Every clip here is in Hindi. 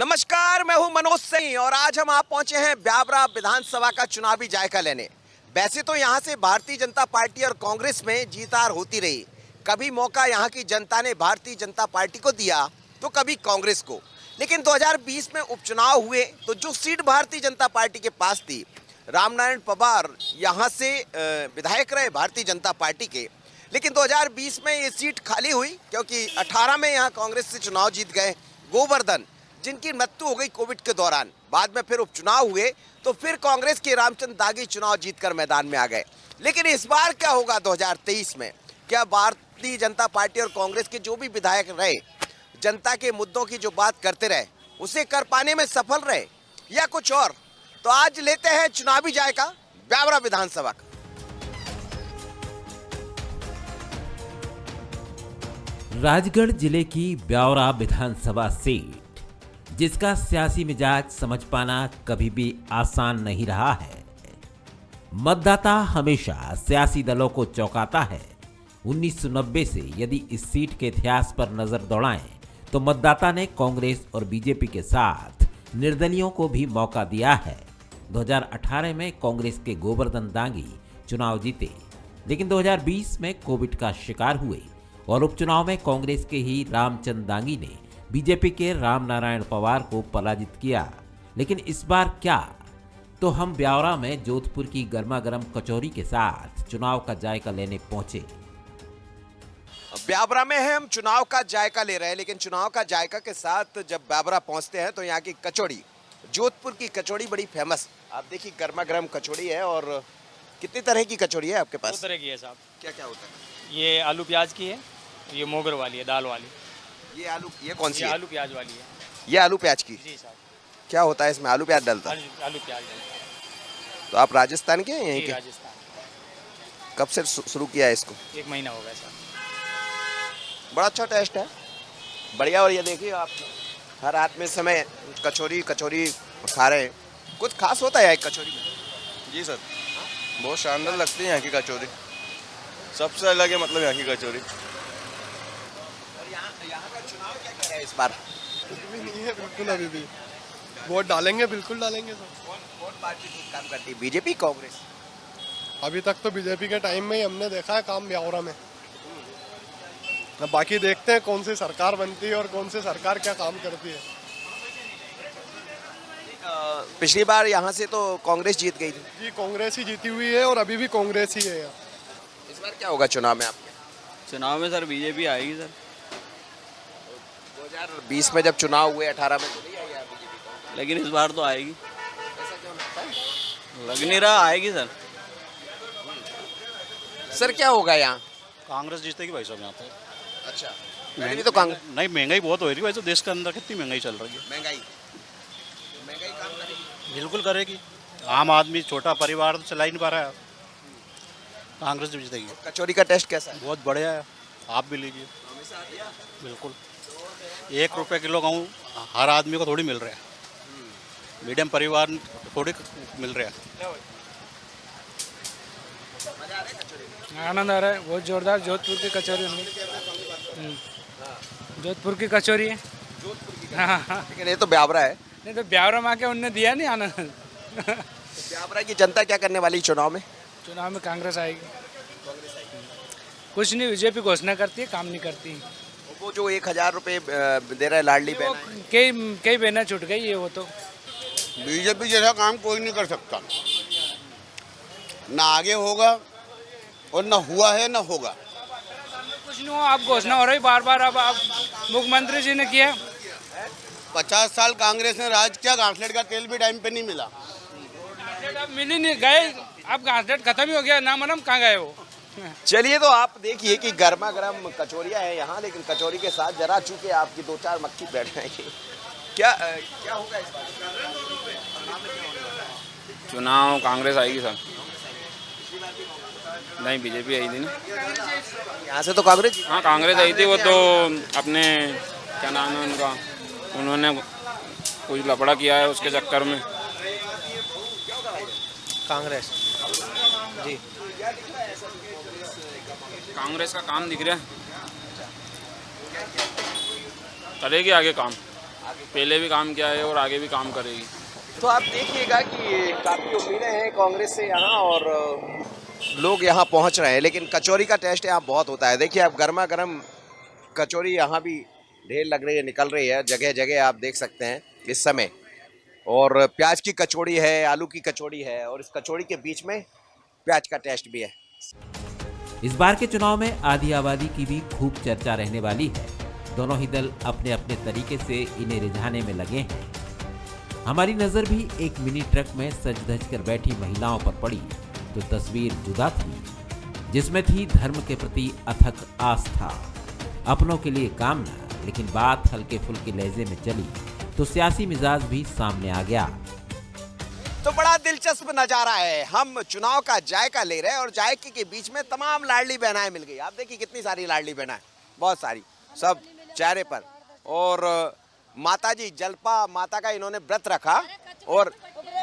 नमस्कार, मैं हूं मनोज सिंह और आज हम आप पहुंचे हैं ब्यावरा विधानसभा का चुनावी जायका लेने। वैसे तो यहां से भारतीय जनता पार्टी और कांग्रेस में जीत हार होती रही। कभी मौका यहां की जनता ने भारतीय जनता पार्टी को दिया तो कभी कांग्रेस को। लेकिन 2020 में उपचुनाव हुए तो जो सीट भारतीय जनता पार्टी के पास थी, रामनारायण पवार यहां से विधायक रहे भारतीय जनता पार्टी के। लेकिन 2020 में ये सीट खाली हुई क्योंकि 18 में यहाँ कांग्रेस से चुनाव जीत गए गोवर्धन, जिनकी मृत्यु हो गई कोविड के दौरान। बाद में फिर उपचुनाव हुए तो फिर कांग्रेस के रामचंद्र दागी चुनाव जीतकर मैदान में आ गए। लेकिन इस बार क्या होगा 2023 में? क्या भारतीय जनता पार्टी और कांग्रेस के जो भी विधायक रहे, जनता के मुद्दों की जो बात करते रहे, उसे कर पाने में सफल रहे या कुछ और? तो आज लेते हैं चुनावी जायका ब्यावरा विधानसभा का। राजगढ़ जिले की ब्यावरा विधानसभा सीट, जिसका सियासी मिजाज समझ पाना कभी भी आसान नहीं रहा है। मतदाता हमेशा सियासी दलों को चौंकाता है। 1990 से यदि इस सीट के इतिहास पर नजर दौड़ाएं तो मतदाता ने कांग्रेस और बीजेपी के साथ निर्दलियों को भी मौका दिया है। 2018 में कांग्रेस के गोवर्धन दागी चुनाव जीते, लेकिन 2020 में कोविड का शिकार हुए और उपचुनाव में कांग्रेस के ही रामचंद्र दागी ने बीजेपी के रामनारायण पवार को पराजित किया। लेकिन इस बार क्या? तो हम ब्यावरा में जोधपुर की गर्मा गर्म कचौरी के साथ चुनाव का जायका लेने पहुंचे। ब्यावरा में है, हम चुनाव का जायका ले रहे हैं। लेकिन चुनाव का जायका के साथ जब ब्यावरा पहुंचते हैं तो यहाँ की कचौड़ी, जोधपुर की कचौड़ी बड़ी फेमस। आप देखिए गर्मा गर्म कचौड़ी है। और कितनी तरह की कचौड़ी है आपके पास? 2 तरह की है साहब। क्या क्या होता है? ये आलू प्याज की है, ये मोगर वाली है, दाल वाली। ये कौन सी ये है? आलू प्याज वाली है। ये आलू प्याज की। जी साहब। क्या होता है इसमें? आलू प्याज डलता है? आलू प्याज डलता है। तो आप राजस्थान के हैं यहीं जी, के? राजस्थान। कब से शुरू किया है इसको? 1 महीना हो गया साहब। बड़ा अच्छा टेस्ट है, बढ़िया। और ये देखिए आप हर हाथ में समय कचौरी खा रहे हैं। कुछ खास होता है कचौरी में? जी सर, बहुत शानदार लगती है यहाँ की कचौरी। सबसे अलग है मतलब यहाँ की कचौरी। और यहाँ का चुनाव क्या कह रहा है इस बार? भी नहीं है बिल्कुल। अभी भी वोट डालेंगे, बिल्कुल डालेंगे सर। कौन पार्टी कुछ काम करती है, बीजेपी कांग्रेस? अभी तक तो बीजेपी के टाइम में ही हमने देखा है काम ब्यावरा में। अब बाकी देखते हैं कौन सी सरकार बनती है और कौन सी सरकार क्या काम करती है। पिछली बार यहाँ से तो कांग्रेस जीत गई थी। जी, कांग्रेस ही जीती हुई है और अभी भी कांग्रेस ही है यहाँ। इस बार क्या होगा चुनाव में आपके? चुनाव में सर बीजेपी आएगी सर। 2020 में जब चुनाव हुए 18 में तो नहीं आई यार बीजेपी? लेकिन इस बार तो आएगी। ऐसा क्यों लगता है? लग नहीं रहा आएगी सर। सर क्या होगा यहाँ? कांग्रेस जीतेगी भाई साहब यहाँ पे। अच्छा, पहले भी तो कांग्रेस। नहीं, महंगाई बहुत हो रही है भाई साहब, देश के अंदर कितनी महंगाई चल रही है। महंगाई काम करेगी? बिल्कुल करेगी। आम आदमी, छोटा परिवार तो चला ही नहीं पा रहा है। कांग्रेस जीतेगी। कचौरी का टेस्ट कैसा है? बहुत बढ़िया है, आप भी लीजिए। बिल्कुल। 1 रुपये किलो गेहूँ हर आदमी को थोड़ी मिल रहा है, मीडियम परिवार थोड़ी मिल रहा है। आनंद आ रहा है, बहुत जोरदार। जोधपुर की कचौरी जोधपुर की कचौरी है। हाँ, लेकिन ये तो ब्यावरा है। नहीं तो ब्यावरा में आके उनने दिया नहीं आनंद। तो ब्यावरा की जनता क्या करने वाली चुनाव में? चुनाव में कांग्रेस आएगी। कुछ नहीं, बीजेपी घोषणा करती है, काम नहीं करती। वो जो 1000 रुपये दे रहा है लाडली बहन, कई बहना छूट गई है। वो तो बीजेपी जैसा काम कोई नहीं कर सकता। ना आगे होगा और ना हुआ है ना होगा। कुछ नहीं हुआ, अब घोषणा हो रही बार बार। अब मुख्यमंत्री जी ने किया। 50 साल कांग्रेस ने राज किया, घासलेट का तेल भी टाइम पे नहीं मिला। अब मिल ही नहीं गए, अब घासलेट खत्म ही हो गया, ना मालूम कहाँ गए वो। चलिए तो आप देखिए कि गर्मा गर्म कचौरियाँ हैं यहाँ। लेकिन कचौरी के साथ जरा चूके आपकी 2-4 मक्खी बैठ जाएंगे। क्या होगा इस बार? चुनाव कांग्रेस आएगी सर। नहीं, बीजेपी आई थी ना। यहाँ से तो कांग्रेस। हाँ, कांग्रेस आई थी। वो तो अपने क्या नाम है उनका, उन्होंने कुछ लफड़ा किया है, उसके चक्कर में कांग्रेस। जी, कांग्रेस का काम दिख रहा है, करेगी आगे काम। पहले भी काम किया है और आगे भी काम करेगी। तो आप देखिएगा कि काफ़ी उम्मीदें हैं कांग्रेस से यहाँ, और लोग यहाँ पहुँच रहे हैं, लेकिन कचौरी का टेस्ट यहाँ बहुत होता है। देखिए आप गर्मा गर्म कचौरी यहाँ भी ढेर लग रही है, निकल रही है जगह जगह, आप देख सकते हैं इस समय। और प्याज की कचौड़ी है, आलू की कचौड़ी है, और इस कचौड़ी के बीच में प्याज का टेस्ट भी है। इस बार के चुनाव में आधी आबादी की भी खूब चर्चा रहने वाली है। दोनों ही दल अपने अपने तरीके से इन्हें रिझाने में लगे हैं। हमारी नजर भी एक मिनी ट्रक में सज धज कर बैठी महिलाओं पर पड़ी तो तस्वीर जुदा थी, जिसमें थी धर्म के प्रति अथक आस्था, अपनों के लिए कामना। लेकिन बात हल्के फुल्के लहजे में चली तो सियासी मिजाज भी सामने आ गया। तो बड़ा दिलचस्प नजारा है, हम चुनाव का जायका ले रहे हैं और जायके के बीच में तमाम लाडली बहनाएं मिल गई। आप देखिए कितनी सारी लाडली बहनाएं, बहुत सारी, सब चेहरे पर। और माता जी जलपा माता का इन्होंने व्रत रखा, और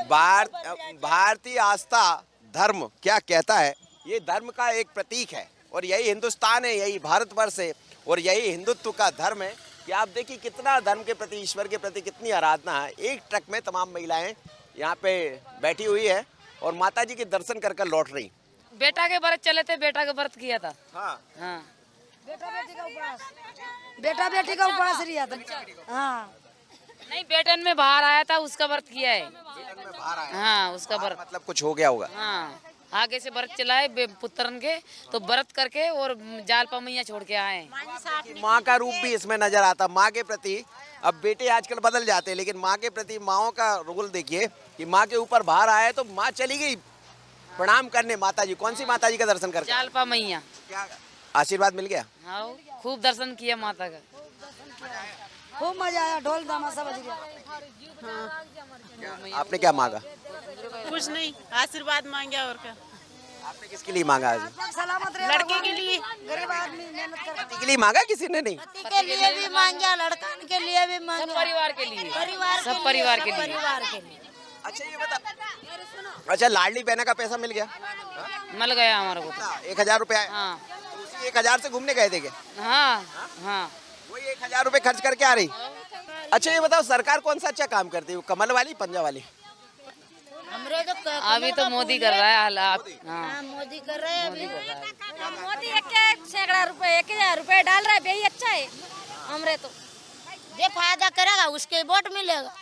भारतीय आस्था धर्म क्या कहता है, ये धर्म का एक प्रतीक है, और यही हिंदुस्तान है, यही भारतवर्ष है, और यही हिंदुत्व का धर्म है कि आप देखिए कितना धर्म के प्रति, ईश्वर के प्रति कितनी आराधना है। एक ट्रक में तमाम महिलाएं यहाँ पे बैठी हुई है और माता जी के दर्शन कर कर लौट रही। बेटा के व्रत चले थे, बेटा का व्रत किया था। हाँ हाँ, बेटा बेटी का उपवास लिया था। हाँ, नहीं बेटन में बाहर आया था, उसका व्रत किया है। हाँ, उसका व्रत मतलब कुछ हो गया होगा। हाँ, आगे से व्रत चलाए पुत्रन के, तो व्रत करके और जालपा मैया छोड़ के आए। माँ का रूप भी इसमें नजर आता, माँ के प्रति। अब बेटे आजकल बदल जाते हैं, लेकिन माँ के प्रति माँओं का रोल देखिए कि माँ के ऊपर भार आया तो माँ चली गई प्रणाम करने माता जी। कौन सी माता जी का दर्शन करके? जालपा मैया। क्या आशीर्वाद मिल गया? हाँ, खूब दर्शन किया माता का, खूब मजा आया, ढोल तमाशा बज गया। आपने क्या मांगा? कुछ नहीं, आशीर्वाद मांगा। और क्या? आपने किसके लिए मांगा? आज सलामत रहे, लड़के के लिए, गरीब आदमी मेहनत कर। पति के लिए मांगा, किसी ने नहीं? पति के लिए भी मांगा, लड़कन के लिए भी मांगा, परिवार के लिए, सब परिवार के लिए। अच्छा ये बता, अच्छा लाडली बहना का पैसा मिल गया? मिल गया हमारे को। 1000 रुपया। हाँ, तो उसी 1000 से घूमने गए थे क्या? हाँ, हाँ, वही 1000 रुपए खर्च करके आ रही। अच्छा ये बताओ, सरकार कौन सा अच्छा काम करती है, कमल वाली, पंजा वाली? अभी तो मोदी कर रहा है हालात। हाँ, मोदी कर रहे हैं। मोदी 1 रुपए 1000 रुपए डाल रहा है, यही अच्छा है। हमरे तो जे फायदा करेगा उसके वोट मिलेगा।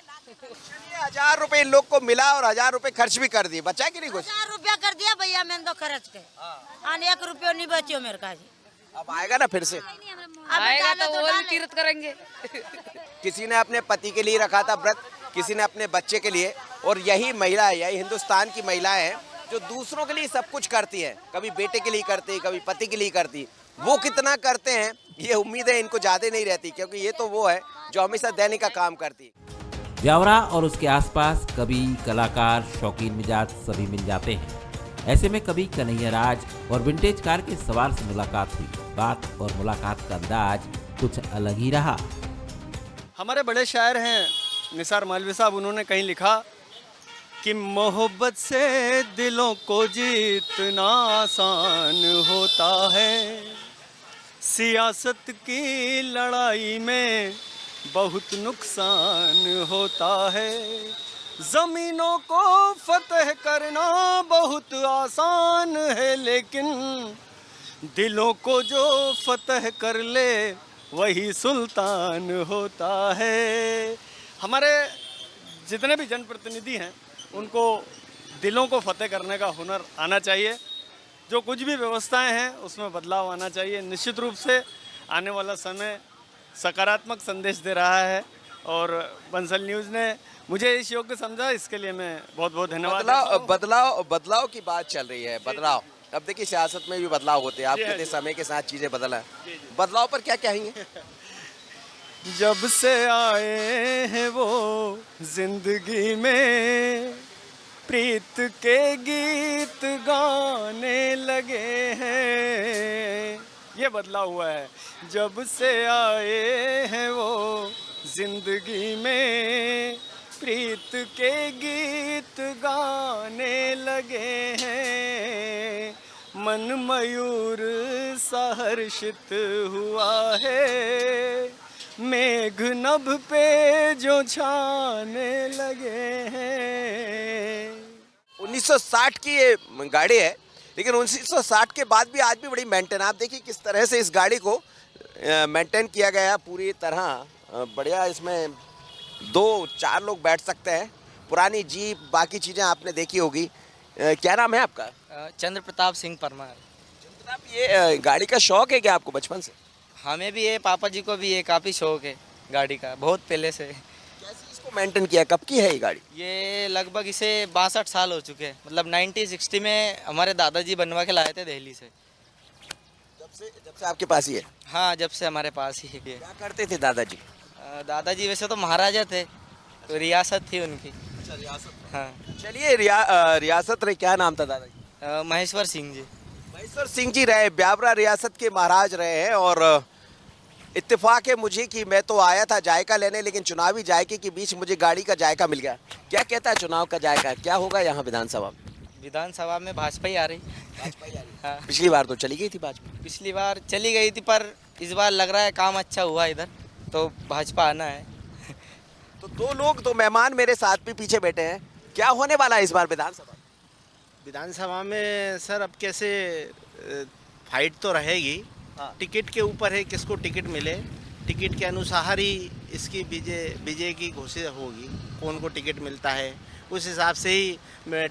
1000 रुपए इन लोग को मिला और 1000 रुपए खर्च भी कर दिए, बचा कि नहीं कुछ? 1000 रुपया कर दिया भैया मैंने तो खर्च के, 1 रुपया नहीं बचियो मेरे का जी। अब आएगा ना फिर से? आएगा तो वो भी तीर्थ करेंगे। किसी ने अपने पति के लिए रखा था व्रत, किसी ने अपने बच्चे के लिए, और यही महिला है, यही हिंदुस्तान की महिलाएं हैं जो दूसरों के लिए सब कुछ करती हैं। कभी बेटे के लिए करती, कभी पति के लिए करती। वो कितना करते हैं ये उम्मीदें इनको ज्यादा नहीं रहती, क्योंकि ये तो वो है जो हमेशा दैनिक का काम करती है। ब्यावरा और उसके आसपास कभी कलाकार, शौकीन मिजाज सभी मिल जाते हैं। ऐसे में कभी कन्हैया राज और विंटेज कार के सवार से मुलाकात हुई। बात और मुलाकात का अंदाज कुछ अलग ही रहा। हमारे बड़े शायर हैं निसार मौलवी साहब, उन्होंने कहीं लिखा कि मोहब्बत से दिलों को जीतना आसान होता है, सियासत की लड़ाई में बहुत नुकसान होता है, ज़मीनों को फतह करना बहुत आसान है, लेकिन दिलों को जो फतह कर ले वही सुल्तान होता है। हमारे जितने भी जनप्रतिनिधि हैं उनको दिलों को फतेह करने का हुनर आना चाहिए। जो कुछ भी व्यवस्थाएं हैं उसमें बदलाव आना चाहिए। निश्चित रूप से आने वाला समय सकारात्मक संदेश दे रहा है, और बंसल न्यूज़ ने मुझे इस योग्य समझा, इसके लिए मैं बहुत बहुत धन्यवाद। बदलाव की बात चल रही है। बदलाव, अब देखिए सियासत में भी बदलाव होते हैं। आप कहते समय के साथ चीज़ें बदला है, बदलाव पर क्या कहेंगे? जब से आए हैं वो जिंदगी में, प्रीत के गीत गाने लगे हैं, ये बदलाव हुआ है। जब से आए हैं वो जिंदगी में, प्रीत के गीत गाने लगे हैं, मन मयूर सा हर्षित हुआ है, मेघ नभ पे जो छाने लगे हैं। 1960 की ये गाड़ी है, लेकिन 1960 के बाद भी आज भी बड़ी मेंटेन, आप देखिए किस तरह से इस गाड़ी को मेंटेन किया गया पूरी तरह बढ़िया। इसमें 2-4 लोग बैठ सकते हैं। पुरानी जीप बाकी चीज़ें आपने देखी होगी। क्या नाम है आपका? चंद्र प्रताप सिंह परमार। आप ये गाड़ी का शौक है क्या आपको बचपन से? हमें भी है, पापा जी को भी है, काफ़ी शौक है गाड़ी का, बहुत पहले से। कैसे इसको मेंटेन किया, कब की है ये गाड़ी? ये लगभग इसे 62 साल हो चुके हैं, मतलब 1960 में हमारे दादाजी बनवा के लाए थे दिल्ली से। जब से आपके पास ही है? हाँ, जब से हमारे पास ही है। क्या करते थे दादाजी? दादाजी वैसे तो महाराजा थे, तो रियासत थी उनकी। अच्छा, रियासत। हाँ। चलिए, रियासत रहे, क्या नाम था दादाजी? महेश्वर सिंह जी। महेश्वर सिंह जी रहे, ब्यावरा रियासत के महाराज रहे हैं। और इत्तेफाक है मुझे कि मैं तो आया था जायका लेने, लेकिन चुनावी जायके के बीच मुझे गाड़ी का जायका मिल गया। क्या कहता है चुनाव का जायका, क्या होगा यहाँ विधानसभा में? विधानसभा में भाजपा ही आ रही। हाँ। पिछली बार तो चली गई थी भाजपा। पिछली बार चली गई थी, पर इस बार लग रहा है काम अच्छा हुआ इधर, तो भाजपा आना है। तो 2 लोग, 2 मेहमान मेरे साथ भी पीछे बैठे हैं। क्या होने वाला है इस बार विधानसभा? विधानसभा में सर अब कैसे फाइट तो रहेगी। टिकट के ऊपर है, किसको टिकट मिले, टिकट के अनुसार ही इसकी विजय की घोषणा होगी। कौन को टिकट मिलता है उस हिसाब से ही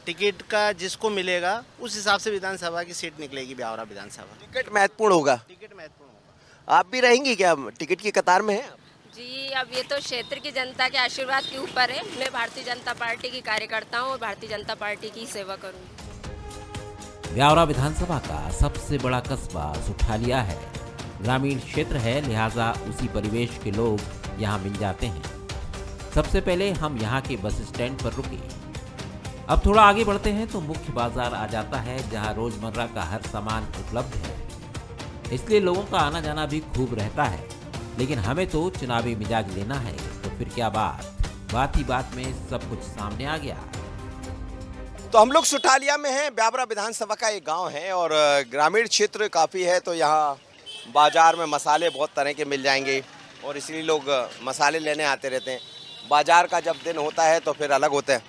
टिकट का जिसको मिलेगा उस हिसाब से विधानसभा की सीट निकलेगी। ब्यावरा विधानसभा टिकट महत्वपूर्ण होगा। टिकट महत्वपूर्ण होगा। आप भी रहेंगी क्या टिकट की कतार में है? जी, अब ये तो क्षेत्र की जनता के आशीर्वाद के ऊपर है। मैं भारतीय जनता पार्टी की कार्यकर्ता हूँ और भारतीय जनता पार्टी की सेवा करूँगी। ब्यावरा विधानसभा का सबसे बड़ा कस्बा सुठालिया है। ग्रामीण क्षेत्र है, लिहाजा उसी परिवेश के लोग यहाँ मिल जाते हैं। सबसे पहले हम यहाँ के बस स्टैंड पर रुके। अब थोड़ा आगे बढ़ते हैं तो मुख्य बाजार आ जाता है, जहाँ रोजमर्रा का हर सामान उपलब्ध है, इसलिए लोगों का आना जाना भी खूब रहता है। लेकिन हमें तो चुनावी मिजाज लेना है, तो फिर क्या बात ही बात में सब कुछ सामने आ गया। तो हम लोग सुठालिया में हैं। ब्यावरा विधानसभा का एक गांव है और ग्रामीण क्षेत्र काफ़ी है, तो यहाँ बाजार में मसाले बहुत तरह के मिल जाएंगे और इसलिए लोग मसाले लेने आते रहते हैं। बाजार का जब दिन होता है तो फिर अलग होते हैं।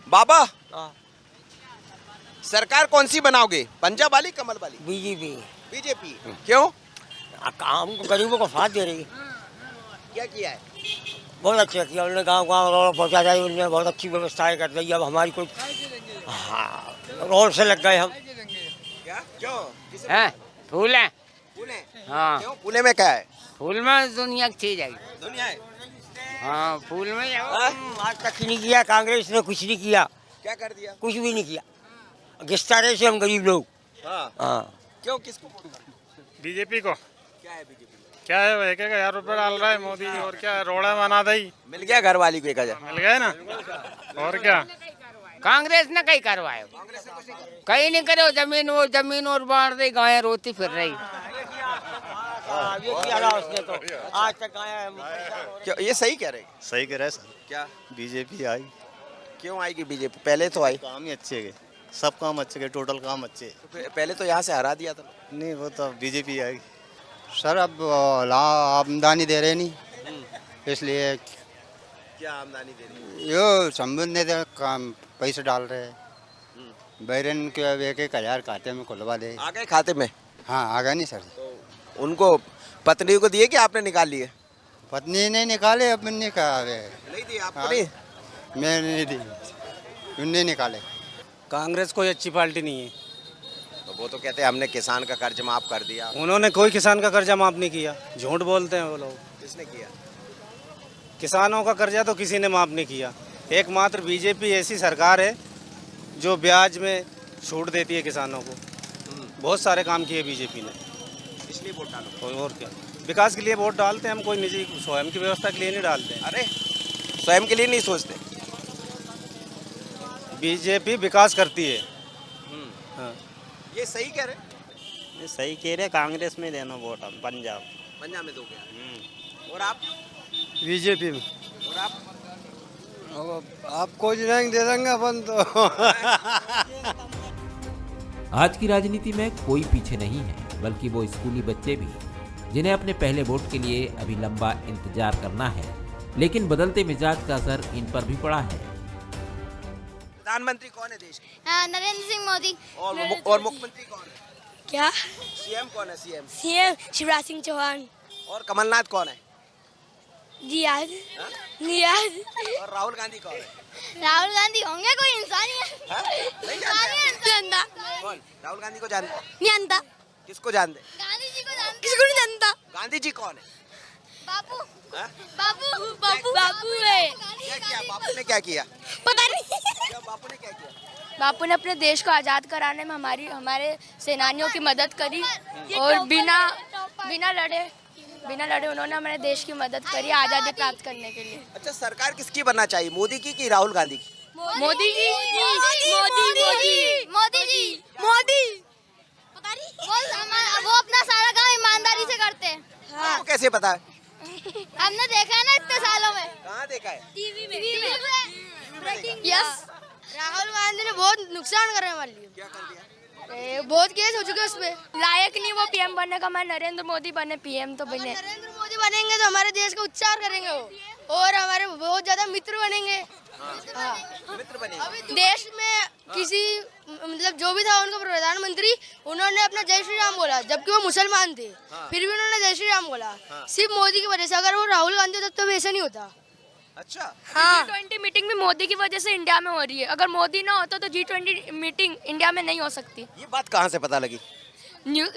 बाबा, सरकार कौन सी बनाओगे, पंजाब वाली कमल वाली? बीजेपी। क्यों? काम गरीबों को साथ दे रही। क्या किया है? बहुत अच्छा किया उन्होंने, गाँव रोड पहुँचा दी उन्होंने, बहुत अच्छी व्यवस्थाएं कर दी। अब हमारी कोई रोड से लग गए हम। क्या? क्यों? है फूल है। फूल है? हाँ। क्यों? फूले में क्या है? फूल में दुनिया की चीज है। दुनिया है? हाँ, फूल में आज तक नहीं किया, कांग्रेस ने कुछ नहीं किया। क्या कर दिया? कुछ भी नहीं किया। घिसता रहे से हम गरीब लोग। हाँ। क्यों, किसको? बीजेपी को। क्या है बीजेपी? क्या है, 1,000 रुपए डाल रहा है मोदी जी, और क्या रोड़ा बना दी। मिल गया घर वाली को 1,000? मिल गया ना, और क्या। कांग्रेस ने कहीं करवाया? कहीं नहीं करे। जमीन और बांट दे, गायें रोती फिर रही। आज तक क्या ये सही कह रहे? सही कह रहे सर। क्या बीजेपी आई? क्यों आएगी बीजेपी? पहले तो आई। काम ही अच्छे है, सब काम अच्छे है, टोटल काम अच्छे। तो पहले तो यहाँ से हरा दिया था। नहीं, वो तो बीजेपी आएगी सर। अब आमदनी दे रहे नहीं, इसलिए। क्या आमदनी दे रही? यो संबंध ने काम पैसे डाल रहे हैं। बैरन के 1,000 खाते में खुलवा दे। आ गए खाते में? हाँ, आ गए नहीं सर। तो उनको पत्नी को दिए कि आपने निकाल लिए? पत्नी ने निकाले, अपन ने कहा नहीं दी आपको? नहीं, मैंने नहीं दी, उनने निकाले। कांग्रेस कोई अच्छी पार्टी नहीं है। तो वो तो कहते हैं हमने किसान का कर्ज माफ कर दिया। उन्होंने कोई किसान का कर्जा माफ नहीं किया, झूठ बोलते हैं वो लोग। किसने किया? किसानों का कर्जा तो किसी ने माफ नहीं किया। एकमात्र बीजेपी ऐसी सरकार है जो ब्याज में छूट देती है किसानों को। बहुत सारे काम किए बीजेपी ने, इसलिए वोट डालो। और क्या, विकास के लिए वोट डालते हैं हम, कोई निजी स्वयं की व्यवस्था के लिए नहीं डालते। अरे स्वयं के लिए नहीं सोचते? बीजेपी विकास करती है। हाँ। ये सही कह रहे? सही कह रहे। कांग्रेस में देना वोट हम, पंजाब में दोगे। और आप? बीजेपी में। और आप? आपको नहीं दे देंगे अपन तो। आज की राजनीति में कोई पीछे नहीं है, बल्कि वो स्कूली बच्चे भी जिन्हें अपने पहले वोट के लिए अभी लंबा इंतजार करना है, लेकिन बदलते मिजाज का असर इन पर भी पड़ा है। प्रधानमंत्री कौन है देश के? नरेंद्र सिंह मोदी। और मुख्यमंत्री कौन है? क्या? सीएम कौन है? सीएम शिवराज सिंह चौहान। और कमलनाथ कौन है? नियाज। और राहुल गांधी कौन है? राहुल गांधी होंगे, कोई इंसान ही है। नहीं जानते? कौन? राहुल गांधी को जानते? नहीं जानता। किसको जानते? गांधी जी को जानते। किसको नहीं जानता? गांधी जी कौन है? बापू। बापू है। क्या किया बापू ने? क्या किया? पता नहीं। बापू ने क्या किया? बापू ने अपने देश को आज़ाद कराने में हमारे सेनानियों की मदद करी और बिना लड़े उन्होंने हमारे देश की मदद करी आज़ादी प्राप्त करने के लिए। अच्छा, सरकार किसकी बनना चाहिए, मोदी की कि राहुल गांधी की? मोदी जी। पता नहीं। वो अपना सारा काम ईमानदारी से करते हैं। आपको कैसे पता है? हमने देखा है ना इतने सालों में। कहाँ देखा है? टीवी में। यस। राहुल गांधी ने बहुत नुकसान करने वाली है। क्या कर दिया? बहुत केस हो चुके उसपे। लायक नहीं वो पीएम बनने का। मैं नरेंद्र मोदी बने पीएम तो बने। नरेंद्र मोदी बनेंगे तो हमारे देश का उच्चार करेंगे वो, और हमारे बहुत ज्यादा मित्र बनेंगे। मित्र बनेंगे। देश में किसी मतलब जो भी था उनका प्रधानमंत्री, उन्होंने अपना जय श्री राम बोला, जबकि वो मुसलमान थे। फिर भी उन्होंने जय श्री राम बोला। सिर्फ मोदी की वजह से। अगर वो राहुल गांधी होता तो वैसा नहीं होता। अच्छा। हाँ। G20 मीटिंग भी मोदी की वजह से इंडिया में हो रही है। अगर मोदी ना होता तो G20 मीटिंग इंडिया में नहीं हो सकती। ये बात कहाँ से पता लगी?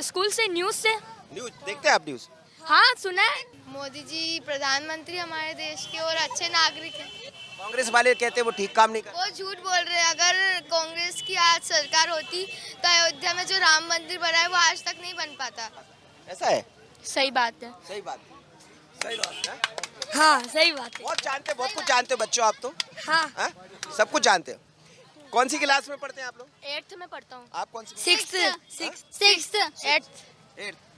स्कूल से, न्यूज से। न्यूज देखते हैं आप? न्यूज? हाँ, सुना है। मोदी जी प्रधानमंत्री हमारे देश के और अच्छे नागरिक हैं। कांग्रेस वाले कहते हैं वो ठीक काम नहीं कर। वो झूठ बोल रहे हैं। अगर कांग्रेस की आज सरकार होती तो अयोध्या में जो राम मंदिर बना है वो आज तक नहीं बन पाता। ऐसा है? सही बात है। सही बात है। हाँ, सही बात है। बहुत जानते, बहुत कुछ जानते हो बच्चों आप तो। हाँ। सब कुछ जानते हो। कौन सी क्लास में पढ़ते हैं आप लोग? 8th में पढ़ता हूँ। आप कौन सी? 6th, 8th।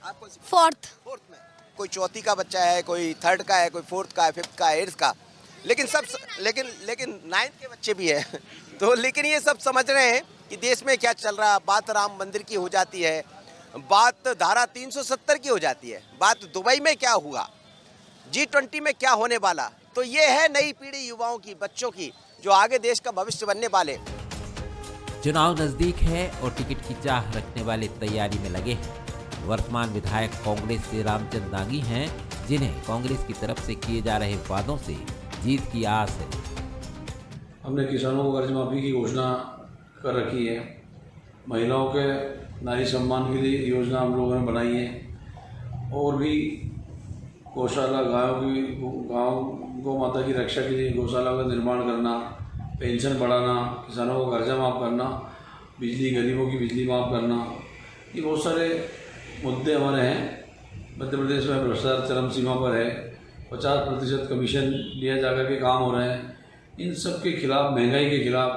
आप कौन सी? 4th में। कोई चौथी का बच्चा है, कोई 3rd का है, कोई 4th का है, 5th का है, 8th का। लेकिन 9th के बच्चे भी हैं। तो लेकिन ये सब समझ रहे हैं कि देश में क्या चल रहा है। बात राम मंदिर की हो जाती है, बात धारा 370 की हो जाती है, बात दुबई में क्या हुआ, G20 में क्या होने वाला। तो ये है नई पीढ़ी युवाओं की, बच्चों की, जो आगे देश का भविष्य बनने वाले। चुनाव नजदीक है और टिकट की चाह रखने वाले तैयारी में लगे हैं। वर्तमान विधायक कांग्रेस से रामचंद्र दांगी हैं, जिन्हें कांग्रेस की तरफ से किए जा रहे वादों से जीत की आस है। हमने किसानों को कर्ज माफी की घोषणा कर रखी है। महिलाओं के नारी सम्मान के लिए योजना हम लोगों ने बनाई है। और भी गौशाला, गौ माता की रक्षा के लिए गौशाला का निर्माण करना, पेंशन बढ़ाना, किसानों को कर्जा माफ़ करना, बिजली, गरीबों की बिजली माफ़ करना, ये बहुत सारे मुद्दे हमारे हैं। मध्य प्रदेश में भ्रष्टाचार चरम सीमा पर है। 50% कमीशन लिया जाकर के काम हो रहे हैं। इन सब के खिलाफ, महंगाई के खिलाफ,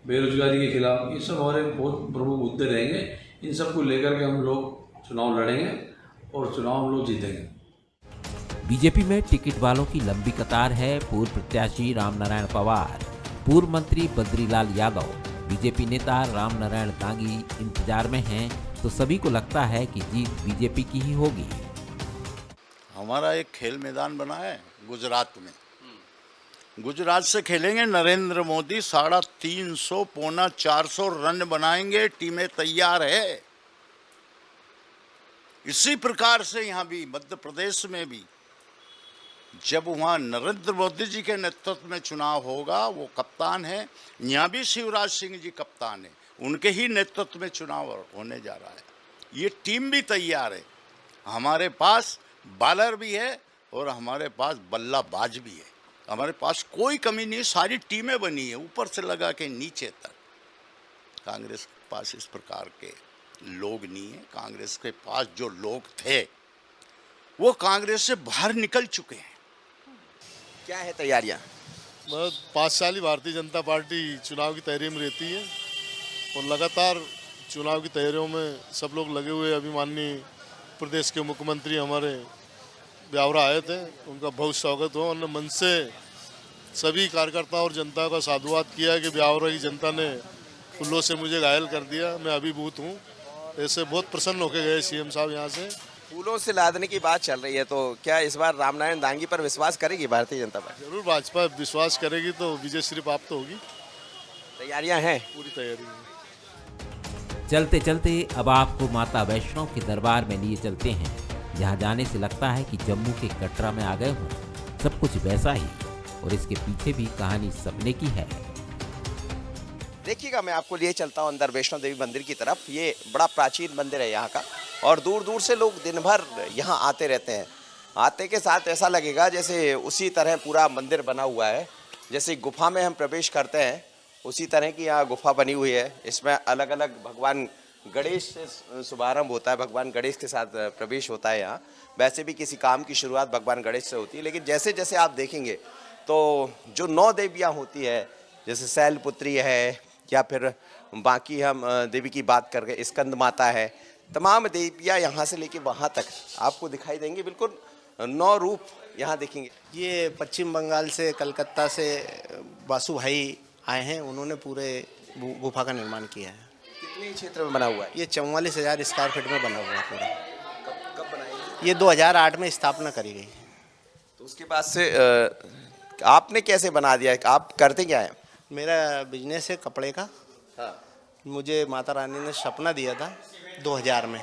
बेरोजगारी के खिलाफ, ये सब हमारे बहुत प्रमुख मुद्दे रहेंगे। इन सब को लेकर के हम लोग चुनाव लड़ेंगे और चुनाव हम लोग जीतेंगे। बीजेपी में टिकट वालों की लंबी कतार है। पूर्व प्रत्याशी रामनारायण पवार, पूर्व मंत्री बद्रीलाल यादव, बीजेपी नेता रामनारायण दांगी इंतजार में हैं, तो सभी को लगता है कि जीत बीजेपी की ही होगी। हमारा एक खेल मैदान बना है गुजरात में। गुजरात से खेलेंगे नरेंद्र मोदी। 350 पौना 400 रन बनाएंगे। टीमें तैयार है। इसी प्रकार से यहाँ भी मध्य प्रदेश में भी जब वहाँ नरेंद्र मोदी जी के नेतृत्व में चुनाव होगा, वो कप्तान है। यहाँ भी शिवराज सिंह जी कप्तान है, उनके ही नेतृत्व में चुनाव होने जा रहा है। ये टीम भी तैयार है। हमारे पास बॉलर भी है और हमारे पास बल्लाबाज भी है। हमारे पास कोई कमी नहीं, सारी टीमें बनी है ऊपर से लगा के नीचे तक। कांग्रेस के पास इस प्रकार के लोग नहीं है। कांग्रेस के पास जो लोग थे वो कांग्रेस से बाहर निकल चुके हैं। क्या है तैयारियां? बस 5 साल ही भारतीय जनता पार्टी चुनाव की तैयारी में रहती है और लगातार चुनाव की तैयारियों में सब लोग लगे हुए। अभी माननीय प्रदेश के मुख्यमंत्री हमारे ब्यावरा आए थे, उनका बहुत स्वागत हो। उन्होंने मन से सभी कार्यकर्ताओं और जनता का साधुवाद किया कि ब्यावरा की जनता ने फूलों से मुझे घायल कर दिया, मैं अभिभूत हूँ। ऐसे बहुत प्रसन्न होकर गए सीएम साहब यहाँ से। फूलों से लादने की बात चल रही है, तो क्या इस बार रामनारायण दांगी पर विश्वास करेगी भारतीय जनता पार्टी? जरूर भाजपा विश्वास करेगी तो विजय श्री प्राप्त होगी। तैयारियां हैं? पूरी तैयारी है। चलते चलते अब आपको माता वैष्णो के दरबार में लिए चलते हैं, जहां जाने से लगता है कि जम्मू के कटरा में आ गए हों। सब कुछ वैसा ही, और इसके पीछे भी कहानी सपने की है। देखिएगा, मैं आपको लिए चलता हूं अंदर वैष्णो देवी मंदिर की तरफ। ये बड़ा प्राचीन मंदिर है यहाँ का, और दूर दूर से लोग दिन भर यहाँ आते रहते हैं। आते के साथ ऐसा लगेगा जैसे उसी तरह पूरा मंदिर बना हुआ है, जैसे गुफा में हम प्रवेश करते हैं उसी तरह की यहाँ गुफा बनी हुई है। इसमें अलग अलग भगवान गणेश से शुभारंभ होता है, भगवान गणेश के साथ प्रवेश होता है यहाँ। वैसे भी किसी काम की शुरुआत भगवान गणेश से होती है, लेकिन जैसे जैसे आप देखेंगे तो जो 9 देवियाँ होती है, जैसे शैलपुत्री है, या फिर बाकी हम देवी की बात करके स्कंद माता है, तमाम देवियाँ यहाँ से लेके वहाँ तक आपको दिखाई देंगी। बिल्कुल 9 रूप यहाँ देखेंगे। ये पश्चिम बंगाल से, कलकत्ता से बासु भाई आए हैं, उन्होंने पूरे गुफा का निर्माण किया है। कितने क्षेत्र में बना हुआ है? ये 44,000 स्क्वायर फीट में बना हुआ है पूरा। कब बनाई? ये 2008 में स्थापना करी गई। तो उसके बाद से आपने कैसे बना दिया? आप करते क्या है? मेरा बिजनेस है कपड़े का। हाँ। मुझे माता रानी ने सपना दिया था 2000 में।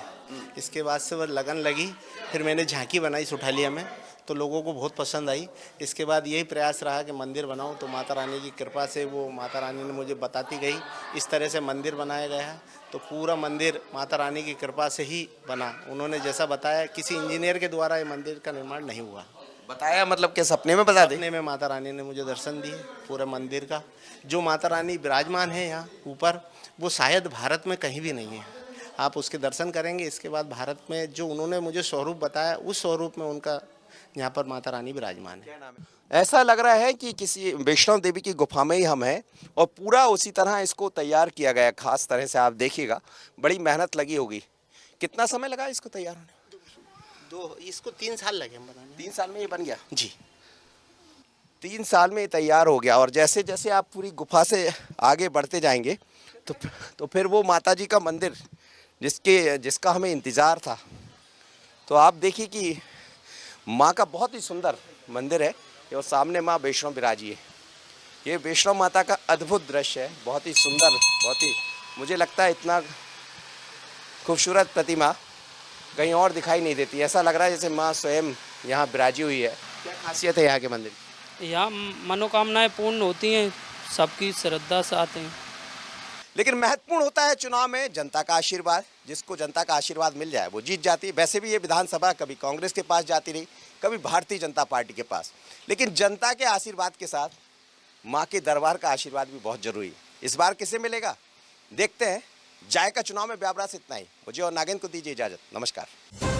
इसके बाद से वो लगन लगी, फिर मैंने झांकी बनाई सुठालिया में, तो लोगों को बहुत पसंद आई। इसके बाद यही प्रयास रहा कि मंदिर बनाऊं, तो माता रानी की कृपा से वो माता रानी ने मुझे बताती गई, इस तरह से मंदिर बनाया गया है। तो पूरा मंदिर माता रानी की कृपा से ही बना। उन्होंने जैसा बताया, किसी इंजीनियर के द्वारा ये मंदिर का निर्माण नहीं हुआ। बताया मतलब कि सपने में बता दे? सपने में माता रानी ने मुझे दर्शन दिए पूरे मंदिर का। जो माता रानी विराजमान है यहाँ ऊपर, वो शायद भारत में कहीं भी नहीं है। आप उसके दर्शन करेंगे, इसके बाद भारत में जो उन्होंने मुझे स्वरूप बताया, उस स्वरूप में उनका यहाँ पर माता रानी विराजमान है। ऐसा लग रहा है कि किसी वैष्णो देवी की गुफा में ही हम हैं, और पूरा उसी तरह इसको तैयार किया गया। खास तरह से आप देखिएगा, बड़ी मेहनत लगी होगी। कितना समय लगा इसको तैयार होने? इसको 3 साल लगे हम बनाने। 3 साल में ये बन गया? जी, 3 साल में ये तैयार हो गया। और जैसे जैसे आप पूरी गुफा से आगे बढ़ते जाएंगे तो फिर वो माता जी का मंदिर जिसका हमें इंतज़ार था, तो आप देखिए कि माँ का बहुत ही सुंदर मंदिर है। और सामने माँ वैष्णो विराजी है। ये वैष्णो माता का अद्भुत दृश्य है, बहुत ही सुंदर, बहुत ही, मुझे लगता है इतना खूबसूरत प्रतिमा कहीं और दिखाई नहीं देती। ऐसा लग रहा है जैसे माँ स्वयं यहाँ विराजी हुई है। क्या खासियत है यहाँ के मंदिर? यहाँ मनोकामनाएं पूर्ण होती हैं, सबकी श्रद्धा से आते हैं। लेकिन महत्वपूर्ण होता है चुनाव में जनता का आशीर्वाद। जिसको जनता का आशीर्वाद मिल जाए वो जीत जाती है। वैसे भी ये विधानसभा कभी कांग्रेस के पास जाती रही, कभी भारतीय जनता पार्टी के पास, लेकिन जनता के आशीर्वाद के साथ माँ के दरबार का आशीर्वाद भी बहुत जरूरी है। इस बार किसे मिलेगा देखते हैं। जायका चुनाव में ब्यावरा से इतना ही। मुझे और नागेंद्र को दीजिए इजाजत। नमस्कार।